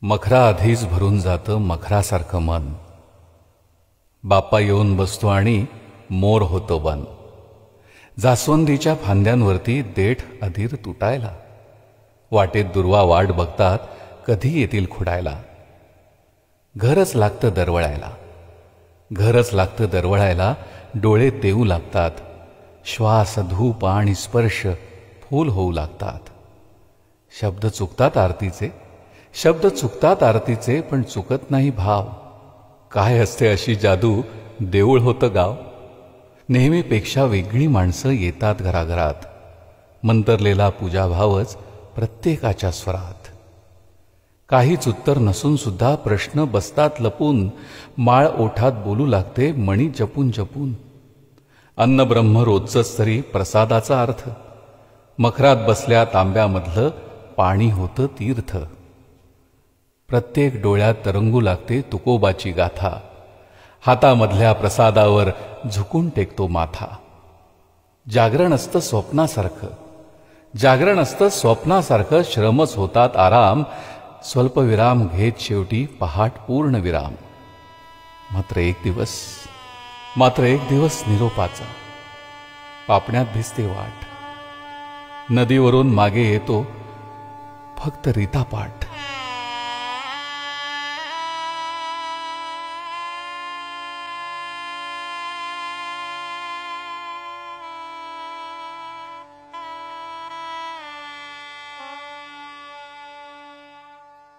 मखरा आधीच भरून जातं मखरासारखं मन. बाप्पा येऊन बसतो आणि मोर होतो वन. जास्वंदीच्या फांद्यांवरती देठ अधीर तुटायला. वाटेत दुर्वा वाट बघतात कधी येतील खुडायला. घरच लागतं दरवळायला, घरच लागतं दरवळायला. डोळे देऊ लागतात, श्वास धूप आणि स्पर्श फूल होऊ लागतात. शब्द चुकतात आरतीचे, शब्द चुकतात आरतीचे, पण चुकत नाही भाव. काय असते अशी जादू, देऊळ होतं गाव. नेहमीपेक्षा वेगळी माणसं येतात घराघरात. मंतरलेला पूजाभावच प्रत्येकाच्या स्वरात. काहीच उत्तर नसून सुद्धा प्रश्न बसतात लपून. माळ ओठात बोलू लागते मणी जपून जपून. अन्न ब्रह्म रोजच तरी प्रसादाचा अर्थ. मखरात बसल्या तांब्यामधलं पाणी होतं तीर्थ. प्रत्येक डोळ्यात तरंगू लागते तुकोबाची गाथा. हातामधल्या प्रसादावर झुकून टेकतो माथा. जागरण असतं स्वप्नासारखं, जागरण असतं स्वप्नासारखं. श्रमच होतात आराम, स्वल्पविराम घेत शेवटी पहाट पूर्ण विराम. मात्र एक दिवस निरोपाचा. पापण्यात भिजते वाट. नदीवरून मागे येतो फक्त रीतापाठ.